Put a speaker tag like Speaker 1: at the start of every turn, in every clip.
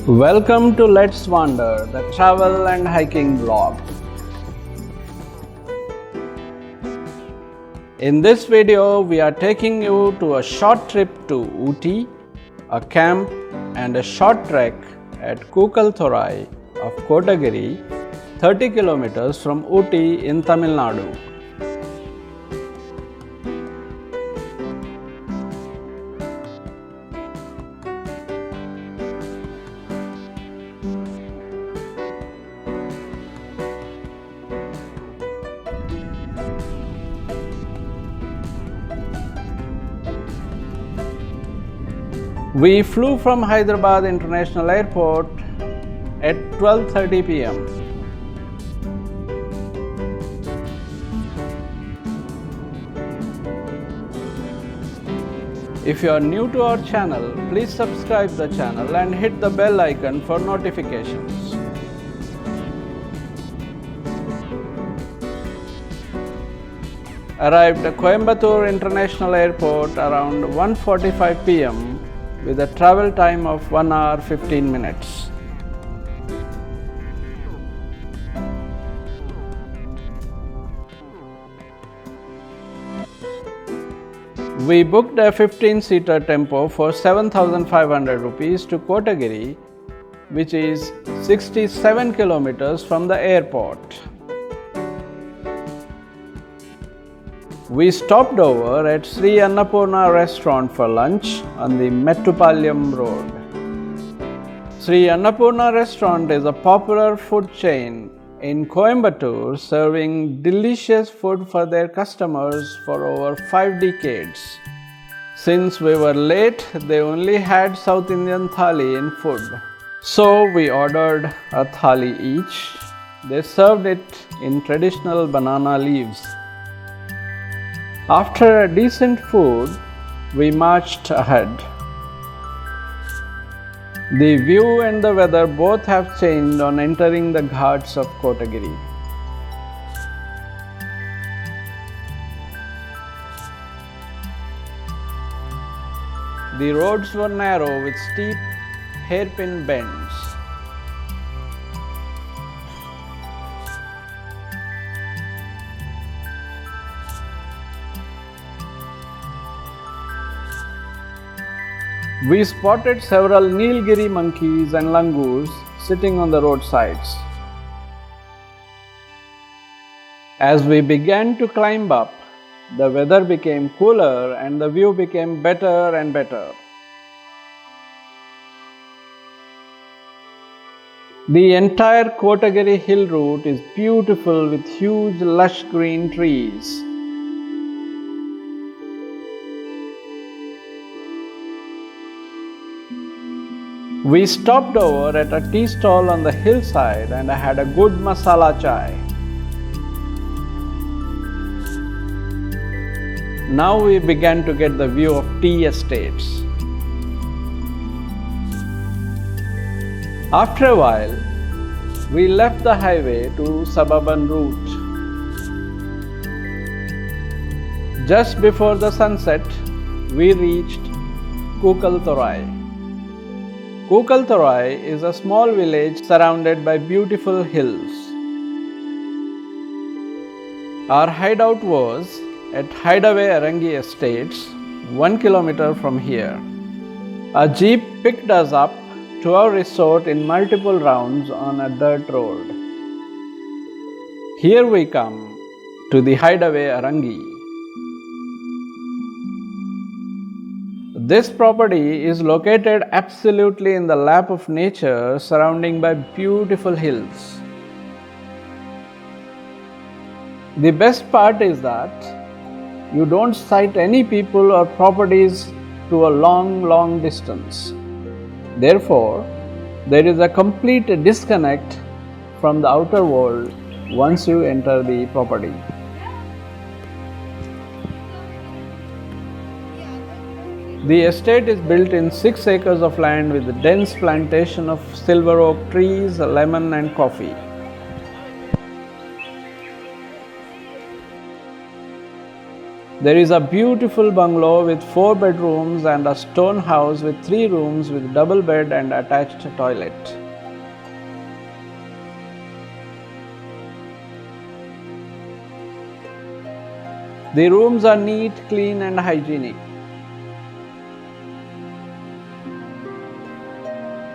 Speaker 1: Welcome to Let's Wander, the travel and hiking vlog. In this video, we are taking you to a short trip to Ooty, a camp and a short trek at Kookal Thorai of Kotagiri, 30 kilometers from Ooty in Tamil Nadu. We flew from Hyderabad International Airport at 12:30 p.m. If you are new to our channel, please subscribe the channel and hit the bell icon for notifications. Arrived at Coimbatore International Airport around 1:45 p.m. with a travel time of 1 hour 15 minutes. We booked a 15-seater tempo for 7,500 rupees to Kotagiri, which is 67 kilometers from the airport. We stopped over at Sri Annapurna restaurant for lunch on the Mettupalayam road. Sri Annapurna restaurant is a popular food chain in Coimbatore, serving delicious food for their customers for over 5 decades. Since we were late, they only had South Indian thali in food. So we ordered a thali each. They served it in traditional banana leaves. After a decent food, we marched ahead. The view and the weather both have changed on entering the ghats of Kotagiri. The roads were narrow with steep hairpin bends. We spotted several Nilgiri monkeys and langurs sitting on the roadsides. As we began to climb up, the weather became cooler and the view became better and better. The entire Kotagiri hill route is beautiful with huge lush green trees. We stopped over at a tea stall on the hillside and I had a good masala chai. Now we began to get the view of tea estates. After a while, we left the highway to suburban route. Just before the sunset, we reached Kookal Thorai. Kookal Thorai is a small village surrounded by beautiful hills. Our hideout was at Homestay Arangy Estates, 1 kilometer from here. A jeep picked us up to our resort in multiple rounds on a dirt road. Here we come to the Homestay Arangy. This property is located absolutely in the lap of nature, surrounding by beautiful hills. The best part is that you don't sight any people or properties to a long distance. Therefore, there is a complete disconnect from the outer world once you enter the property. The estate is built in 6 acres of land with a dense plantation of silver oak trees, lemon and coffee. There is a beautiful bungalow with 4 bedrooms and a stone house with 3 rooms with double bed and attached toilet. The rooms are neat, clean and hygienic.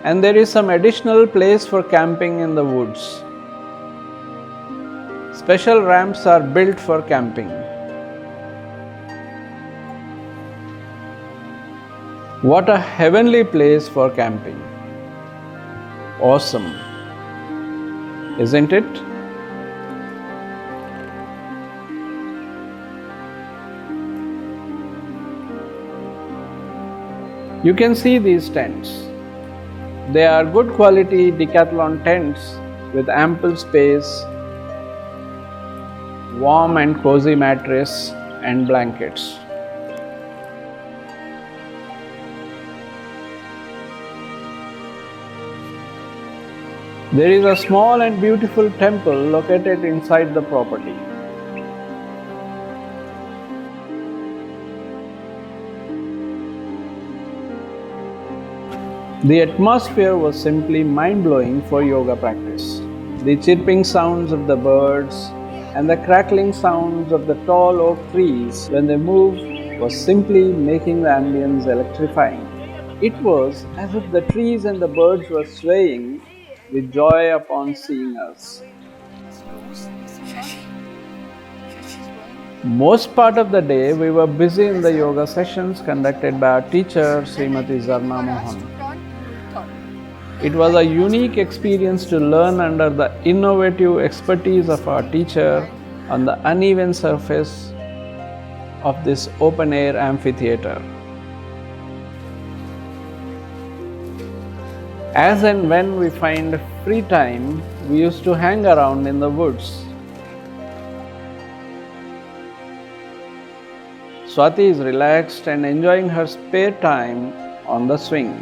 Speaker 1: And there is some additional place for camping in the woods. Special ramps are built for camping. What a heavenly place for camping. Awesome, isn't it? You can see these tents. They are good quality decathlon tents with ample space, warm and cozy mattress and blankets. There is a small and beautiful temple located inside the property. The atmosphere was simply mind-blowing for yoga practice. The chirping sounds of the birds and the crackling sounds of the tall oak trees when they moved was simply making the ambience electrifying. It was as if the trees and the birds were swaying with joy upon seeing us. Most part of the day we were busy in the yoga sessions conducted by our teacher Srimati Zarna Mohan. It was a unique experience to learn under the innovative expertise of our teacher on the uneven surface of this open-air amphitheatre. As and when we find free time, we used to hang around in the woods. Swati is relaxed and enjoying her spare time on the swing.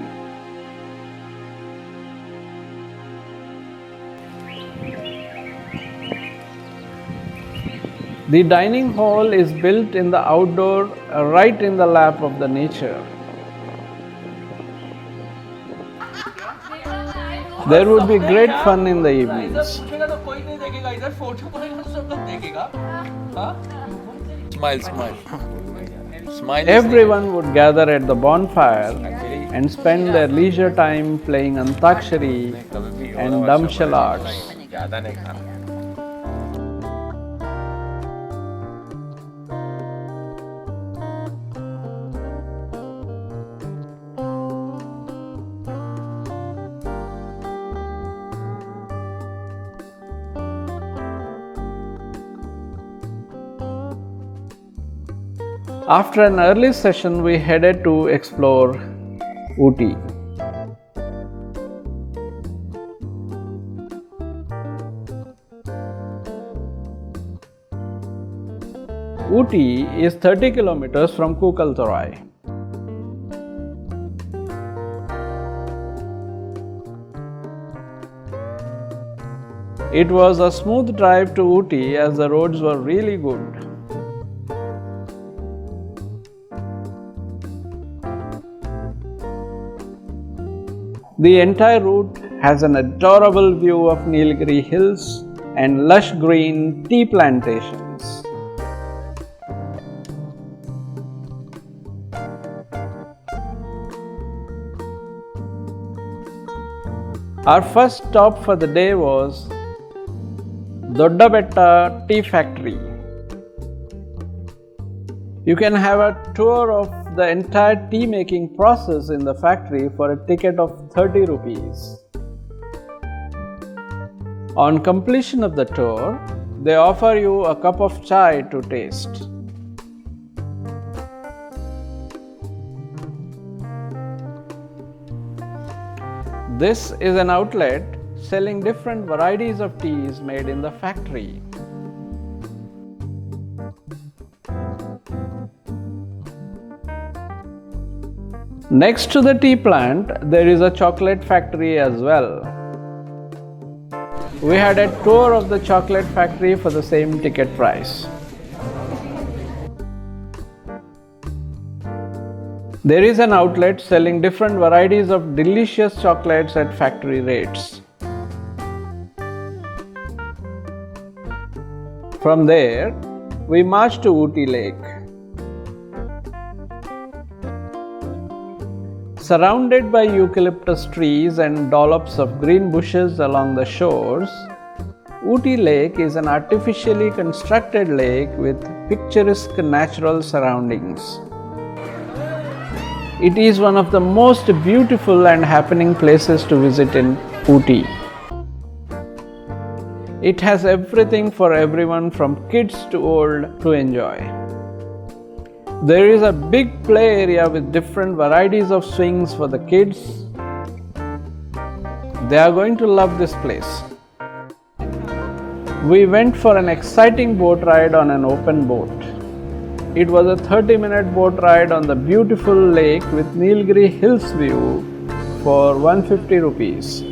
Speaker 1: The dining hall is built in the outdoor, right in the lap of the nature. There would be great fun in the evenings.
Speaker 2: Smile, smile. Smile.
Speaker 1: Everyone would gather at the bonfire and spend their leisure time playing Antakshari and Damshal arts. After an early session, we headed to explore Ooty. Ooty is 30 kilometers from Kookal, Thorai. It was a smooth drive to Ooty as the roads were really good. The entire route has an adorable view of Nilgiri hills and lush green tea plantations. Our first stop for the day was Doddabetta Tea Factory. You can have a tour of the entire tea making process in the factory for a ticket of 30 rupees. On completion of the tour, they offer you a cup of chai to taste. This is an outlet selling different varieties of teas made in the factory. Next to the tea plant, there is a chocolate factory as well. We had a tour of the chocolate factory for the same ticket price. There is an outlet selling different varieties of delicious chocolates at factory rates. From there, we marched to Ooty Lake. Surrounded by eucalyptus trees and dollops of green bushes along the shores, Ooty Lake is an artificially constructed lake with picturesque natural surroundings. It is one of the most beautiful and happening places to visit in Ooty. It has everything for everyone from kids to old to enjoy. There is a big play area with different varieties of swings for the kids. They are going to love this place. We went for an exciting boat ride on an open boat. It was a 30-minute boat ride on the beautiful lake with Nilgiri Hills view for 150 rupees.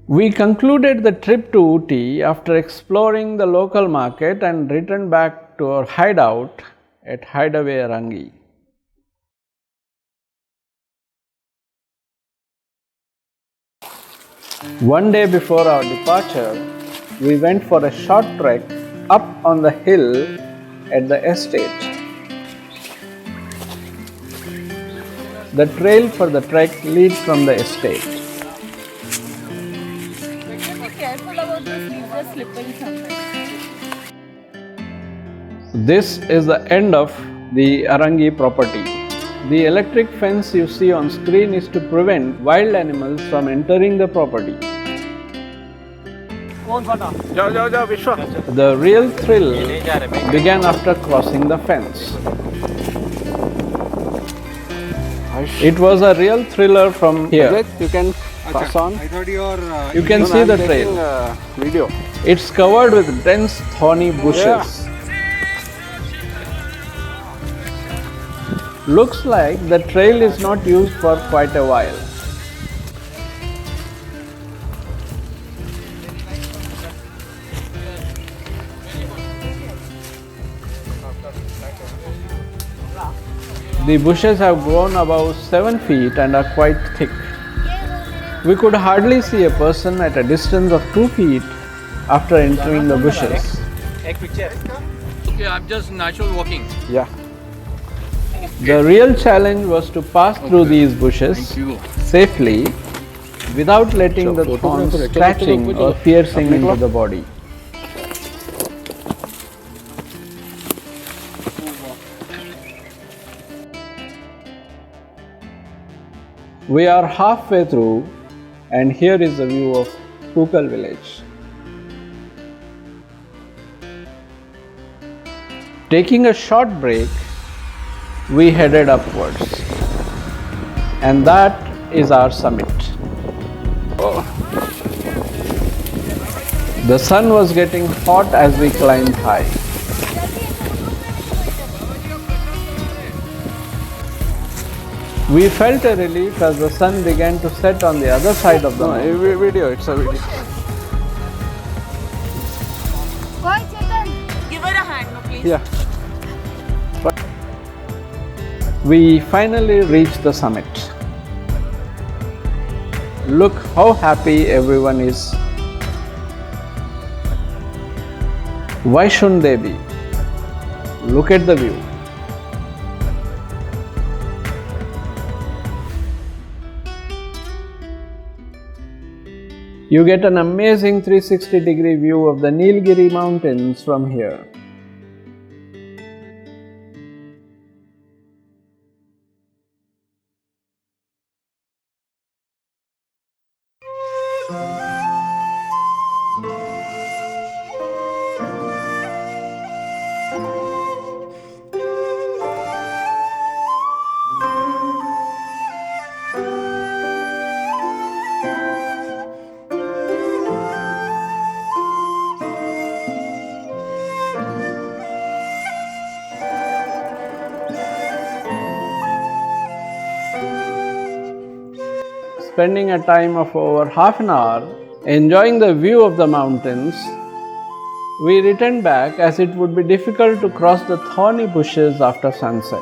Speaker 1: We concluded the trip to Ooty after exploring the local market and returned back to our hideout at Homestay Arangy. One day before our departure, we went for a short trek up on the hill at the estate. The trail for the trek leads from the estate.
Speaker 3: Be careful about this, leaves are slippery sometimes.
Speaker 1: This is the end of the Arangy property. The electric fence you see on screen is to prevent wild animals from entering the property. The real thrill began after crossing the fence. It was a real thriller from here. You can pass on. You can see the trail.
Speaker 4: Video.
Speaker 1: It's covered with dense thorny bushes. Looks like the trail is not used for quite a while. The bushes have grown above 7 feet and are quite thick. We could hardly see a person at a distance of 2 feet after entering the bushes.
Speaker 2: Okay, I'm just natural walking.
Speaker 4: Yeah.
Speaker 1: The real challenge was to pass through these bushes safely without letting the thorns scratching or piercing into the body. We are halfway through, and here is the view of Kookal village. Taking a short break, we headed upwards, and that is our summit. The sun was getting hot as we climbed high. We felt a relief as the sun began to set on the other side of the mountain.
Speaker 4: It's a video.
Speaker 3: Why, Chetan? Give her a hand, no, please.
Speaker 4: Yeah.
Speaker 1: We finally reached the summit. Look how happy everyone is. Why shouldn't they be? Look at the view. You get an amazing 360-degree view of the Nilgiri mountains from here. Spending a time of over half an hour enjoying the view of the mountains, we returned back as it would be difficult to cross the thorny bushes after sunset.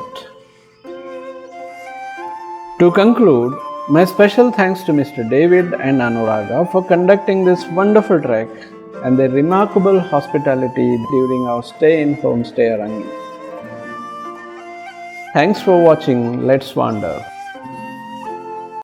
Speaker 1: To conclude, my special thanks to Mr. David and Anuraga for conducting this wonderful trek and their remarkable hospitality during our stay in Homestay Arangy. Thanks for watching Let's Wander.